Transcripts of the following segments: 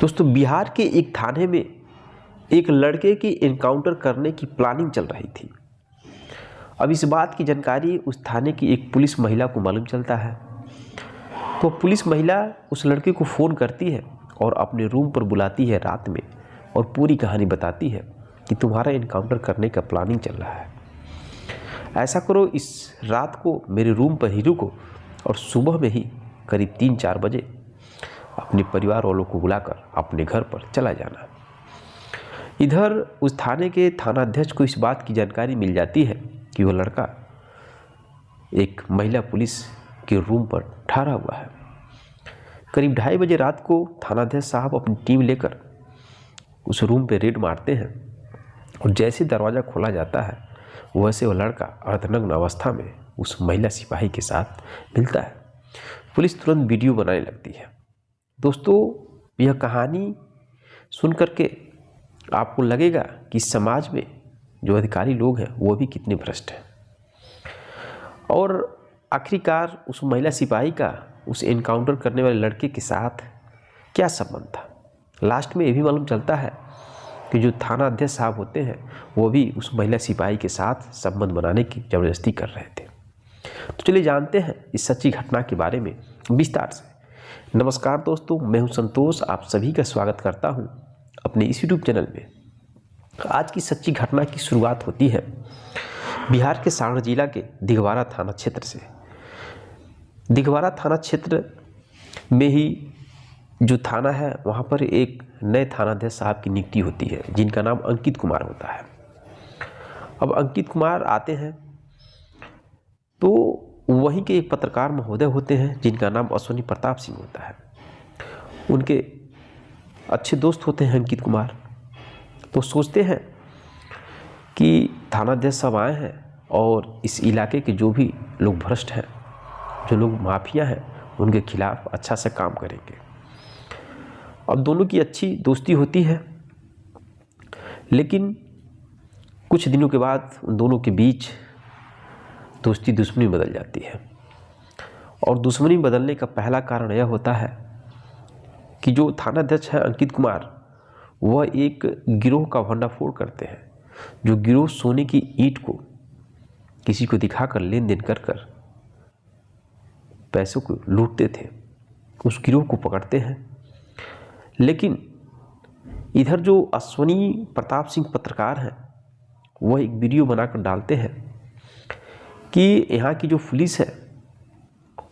दोस्तों, बिहार के एक थाने में एक लड़के की एनकाउंटर करने की प्लानिंग चल रही थी। अब इस बात की जानकारी उस थाने की एक पुलिस महिला को मालूम चलता है, तो पुलिस महिला उस लड़के को फ़ोन करती है और अपने रूम पर बुलाती है रात में और पूरी कहानी बताती है कि तुम्हारा एनकाउंटर करने का प्लानिंग चल रहा है। ऐसा करो, इस रात को मेरे रूम पर ही रुको और सुबह में ही करीब 3-4 बजे अपने परिवार वालों को बुलाकर अपने घर पर चला जाना। इधर उस थाने के थानाध्यक्ष को इस बात की जानकारी मिल जाती है कि वह लड़का एक महिला पुलिस के रूम पर ठहरा हुआ है। करीब 2:30 बजे रात को थानाध्यक्ष साहब अपनी टीम लेकर उस रूम पे रेड मारते हैं और जैसे दरवाज़ा खोला जाता है वैसे वह लड़का अर्धनग्न अवस्था में उस महिला सिपाही के साथ मिलता है। पुलिस तुरंत वीडियो बनाने लगती है। दोस्तों, यह कहानी सुन करके आपको लगेगा कि समाज में जो अधिकारी लोग हैं वो भी कितने भ्रष्ट हैं। और आखिरकार उस महिला सिपाही का उस एनकाउंटर करने वाले लड़के के साथ क्या संबंध था। लास्ट में ये भी मालूम चलता है कि जो थाना अध्यक्ष साहब होते हैं वो भी उस महिला सिपाही के साथ संबंध बनाने की ज़बरदस्ती कर रहे थे। तो चलिए जानते हैं इस सच्ची घटना के बारे में विस्तार से। नमस्कार दोस्तों, मैं हूं संतोष, आप सभी का स्वागत करता हूं अपने इस यूट्यूब चैनल में। आज की सच्ची घटना की शुरुआत होती है बिहार के सारण जिला के दिघवारा थाना क्षेत्र से। दिघवारा थाना क्षेत्र में ही जो थाना है वहाँ पर एक नए थानाध्यक्ष साहब की नियुक्ति होती है जिनका नाम अंकित कुमार होता है। अब अंकित कुमार आते हैं तो वहीं के एक पत्रकार महोदय होते हैं जिनका नाम अश्विनी प्रताप सिंह होता है। उनके अच्छे दोस्त होते हैं अंकित कुमार। तो सोचते हैं कि थानाध्यक्ष साहब आए हैं और इस इलाके के जो भी लोग भ्रष्ट हैं, जो लोग माफिया हैं, उनके खिलाफ अच्छा से काम करेंगे। अब दोनों की अच्छी दोस्ती होती है, लेकिन कुछ दिनों के बाद उन दोनों के बीच दोस्ती दुश्मनी बदल जाती है। और दुश्मनी बदलने का पहला कारण यह होता है कि जो थानाध्यक्ष है अंकित कुमार, वह एक गिरोह का भंडाफोड़ करते हैं। जो गिरोह सोने की ईंट को किसी को दिखाकर लेन देन कर पैसों को लूटते थे, उस गिरोह को पकड़ते हैं। लेकिन इधर जो अश्विनी प्रताप सिंह पत्रकार हैं वह एक वीडियो बनाकर डालते हैं कि यहाँ की जो पुलिस है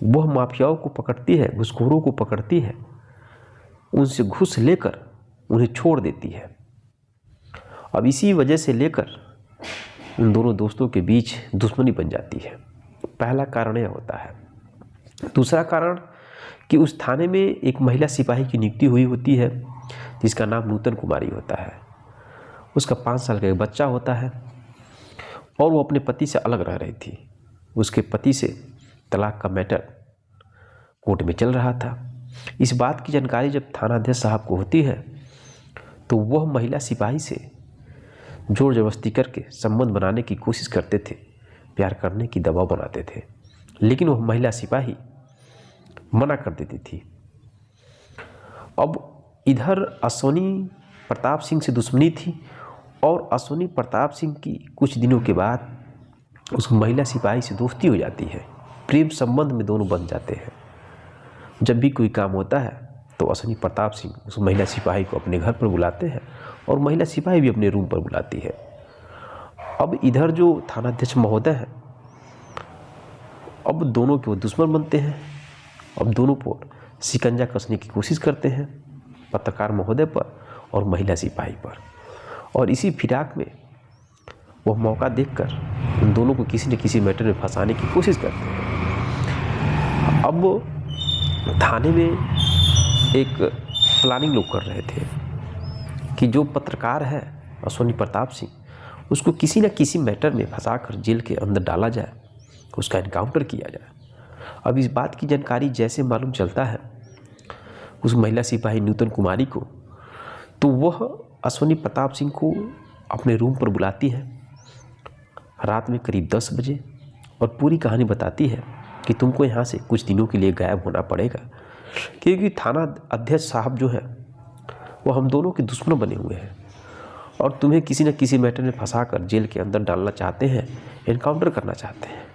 वह माफियाओं को पकड़ती है, घूसखोरों को पकड़ती है, उनसे घूस लेकर उन्हें छोड़ देती है। अब इसी वजह से लेकर उन दोनों दोस्तों के बीच दुश्मनी बन जाती है। पहला कारण यह होता है। दूसरा कारण कि उस थाने में एक महिला सिपाही की नियुक्ति हुई होती है जिसका नाम नूतन कुमारी होता है। उसका 5 साल का एक बच्चा होता है और वो अपने पति से अलग रह रही थी। उसके पति से तलाक का मैटर कोर्ट में चल रहा था। इस बात की जानकारी जब थानाध्यक्ष साहब को होती है तो वह महिला सिपाही से जोर जबरदस्ती करके संबंध बनाने की कोशिश करते थे, प्यार करने की दबाव बनाते थे, लेकिन वह महिला सिपाही मना कर देती थी। अब इधर अश्विनी प्रताप सिंह से दुश्मनी थी और अश्विनी प्रताप सिंह की कुछ दिनों के बाद उस महिला सिपाही से दोस्ती हो जाती है। प्रेम संबंध में दोनों बन जाते हैं। जब भी कोई काम होता है तो अश्विनी प्रताप सिंह उस महिला सिपाही को अपने घर पर बुलाते हैं और महिला सिपाही भी अपने रूम पर बुलाती है। अब इधर जो थानाध्यक्ष महोदय हैं, अब दोनों के वो दुश्मन बनते हैं। अब दोनों पर शिकंजा कसने की कोशिश करते हैं, पत्रकार महोदय पर और महिला सिपाही पर। और इसी फिराक में वह मौका देखकर उन दोनों को किसी न किसी मैटर में फंसाने की कोशिश करते हैं। अब वो थाने में एक प्लानिंग लोग कर रहे थे कि जो पत्रकार है अश्विनी प्रताप सिंह, उसको किसी न किसी मैटर में फंसाकर जेल के अंदर डाला जाए, उसका एनकाउंटर किया जाए। अब इस बात की जानकारी जैसे मालूम चलता है उस महिला सिपाही नूतन कुमारी को, तो वह अश्विनी प्रताप सिंह को अपने रूम पर बुलाती है रात में करीब 10 बजे और पूरी कहानी बताती है कि तुमको यहाँ से कुछ दिनों के लिए गायब होना पड़ेगा, क्योंकि थाना अध्यक्ष साहब जो है वो हम दोनों के दुश्मन बने हुए हैं और तुम्हें किसी न किसी मैटर में फंसा कर जेल के अंदर डालना चाहते हैं, एनकाउंटर करना चाहते हैं।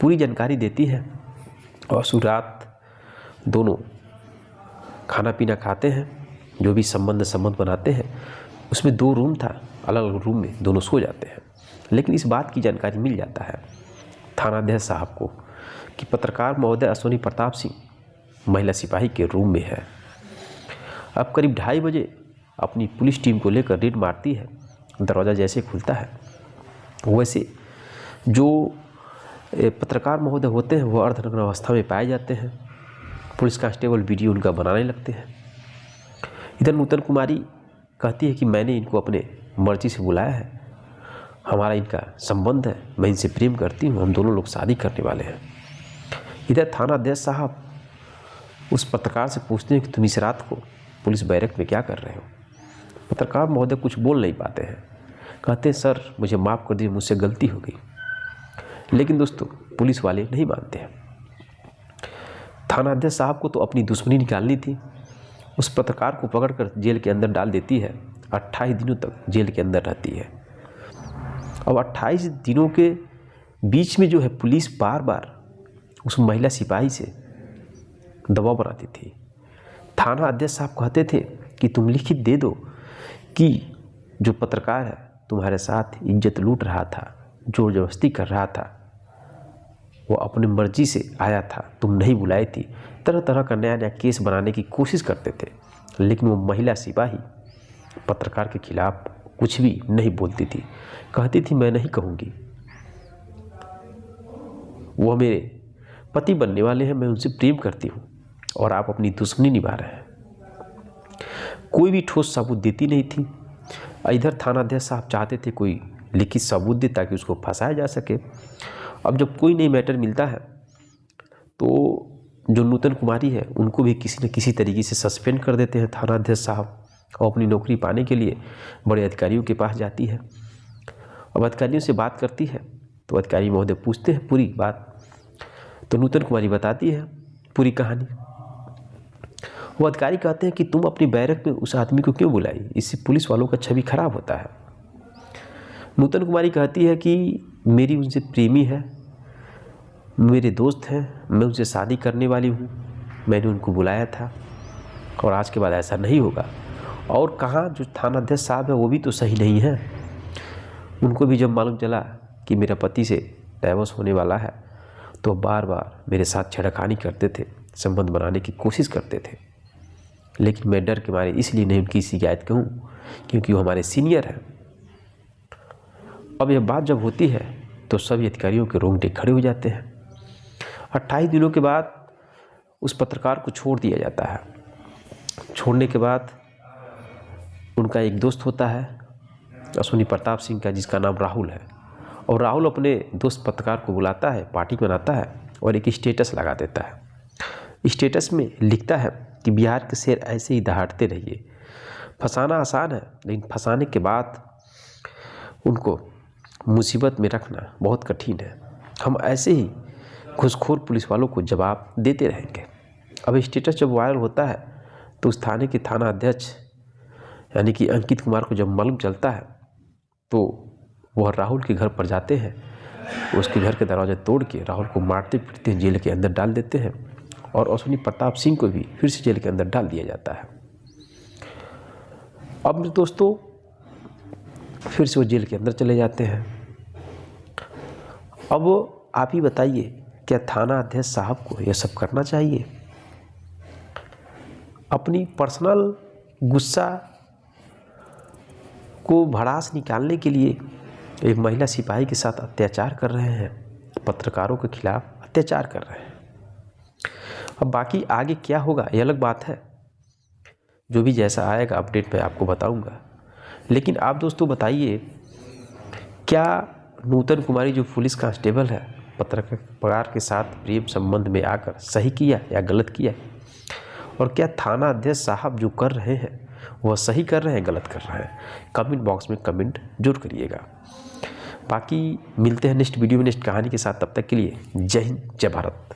पूरी जानकारी देती है और उस रात दोनों खाना पीना खाते हैं, जो भी संबंध बनाते हैं। उसमें 2 रूम था, अलग अलग रूम में दोनों सो जाते हैं। लेकिन इस बात की जानकारी मिल जाता है थानाध्यक्ष साहब को कि पत्रकार महोदय अश्विनी प्रताप सिंह महिला सिपाही के रूम में है। अब करीब 2:30 बजे अपनी पुलिस टीम को लेकर रेड मारती है। दरवाज़ा जैसे खुलता है वैसे जो पत्रकार महोदय होते हैं वो अर्धनग्न अवस्था में पाए जाते हैं। पुलिस कांस्टेबल वीडियो उनका बनाने लगते हैं। इधर नूतन कुमारी कहती है कि मैंने इनको अपने मर्जी से बुलाया है, हमारा इनका संबंध है, मैं इनसे प्रेम करती हूँ, हम दोनों लोग शादी करने वाले हैं। इधर थानाध्यक्ष साहब उस पत्रकार से पूछते हैं कि तुम इस रात को पुलिस बैरक में क्या कर रहे हो। पत्रकार महोदय कुछ बोल नहीं पाते हैं, कहते हैं सर मुझे माफ़ कर दीजिए, मुझसे गलती हो गई। लेकिन दोस्तों पुलिस वाले नहीं मानते हैं। थानाध्यक्ष साहब को तो अपनी दुश्मनी निकालनी थी, उस पत्रकार को पकड़कर जेल के अंदर डाल देती है। 28 दिनों तक जेल के अंदर रहती है। अब 28 दिनों के बीच में जो है पुलिस बार बार उस महिला सिपाही से दबाव बनाती थी। थाना अध्यक्ष साहब कहते थे कि तुम लिखित दे दो कि जो पत्रकार है तुम्हारे साथ इज्जत लूट रहा था, जोर जबरदस्ती कर रहा था, वो अपनी मर्जी से आया था, तुम नहीं बुलाई थी। तरह तरह का नया नया केस बनाने की कोशिश करते थे। लेकिन वो महिला सिपाही पत्रकार के खिलाफ कुछ भी नहीं बोलती थी, कहती थी मैं नहीं कहूँगी, वो मेरे पति बनने वाले हैं, मैं उनसे प्रेम करती हूँ और आप अपनी दुश्मनी निभा रहे हैं। कोई भी ठोस सबूत देती नहीं थी। इधर थानाध्यक्ष साहब चाहते थे कोई लिखित सबूत दे ताकि उसको फंसाया जा सके। अब जब कोई नई मैटर मिलता है तो जो नूतन कुमारी है उनको भी किसी न किसी तरीके से सस्पेंड कर देते हैं थानाध्यक्ष साहब, और अपनी नौकरी पाने के लिए बड़े अधिकारियों के पास जाती है। अब अधिकारियों से बात करती है तो अधिकारी महोदय पूछते हैं पूरी बात, तो नूतन कुमारी बताती है पूरी कहानी। वो अधिकारी कहते हैं कि तुम अपनी बैरक में उस आदमी को क्यों बुलाई, इससे पुलिस वालों का छवि खराब होता है। नूतन कुमारी कहती है कि मेरी उनसे प्रेमी है, मेरे दोस्त हैं, मैं उनसे शादी करने वाली हूँ, मैंने उनको बुलाया था और आज के बाद ऐसा नहीं होगा। और कहाँ जो थानाध्यक्ष साहब है वो भी तो सही नहीं है, उनको भी जब मालूम चला कि मेरा पति से डाइवोर्स होने वाला है तो बार बार मेरे साथ छेड़खानी करते थे, संबंध बनाने की कोशिश करते थे। लेकिन मैं डर के मारे इसलिए नहीं उनकी शिकायत कहूँ क्योंकि वो हमारे सीनियर हैं। अब यह बात जब होती है तो सभी अधिकारियों के रोंगटे खड़े हो जाते हैं। 28 दिनों के बाद उस पत्रकार को छोड़ दिया जाता है। छोड़ने के बाद उनका एक दोस्त होता है अश्विनी प्रताप सिंह का, जिसका नाम राहुल है, और राहुल अपने दोस्त पत्रकार को बुलाता है, पार्टी बनाता है और एक स्टेटस लगा देता है। स्टेटस में लिखता है कि बिहार के शेर ऐसे ही दहाड़ते रहिए। फंसाना आसान है लेकिन फंसाने के बाद उनको मुसीबत में रखना बहुत कठिन है। हम ऐसे ही घूसखोर पुलिस वालों को जवाब देते रहेंगे। अब स्टेटस जब वायरल होता है तो उस थाने के थाना अध्यक्ष यानी कि अंकित कुमार को जब मालूम चलता है तो वह राहुल के घर पर जाते हैं। उसके घर के दरवाजे तोड़ के राहुल को मारते पीटते जेल के अंदर डाल देते हैं और अश्विनी प्रताप सिंह को भी फिर से जेल के अंदर डाल दिया जाता है। अब दोस्तों फिर से वो जेल के अंदर चले जाते हैं। अब आप ही बताइए, क्या थाना अध्यक्ष साहब को यह सब करना चाहिए? अपनी पर्सनल गुस्सा को भड़ास निकालने के लिए एक महिला सिपाही के साथ अत्याचार कर रहे हैं, पत्रकारों के खिलाफ अत्याचार कर रहे हैं। अब बाकी आगे क्या होगा ये अलग बात है, जो भी जैसा आएगा अपडेट मैं आपको बताऊंगा। लेकिन आप दोस्तों बताइए, क्या नूतन कुमारी जो पुलिस कांस्टेबल है पत्रकार के साथ प्रेम संबंध में आकर सही किया या गलत किया? और क्या थाना अध्यक्ष साहब जो कर रहे हैं वह सही कर रहे हैं गलत कर रहे हैं? कमेंट बॉक्स में कमेंट जरूर करिएगा। बाकी मिलते हैं नेक्स्ट वीडियो में नेक्स्ट कहानी के साथ। तब तक के लिए जय हिंद, जय भारत।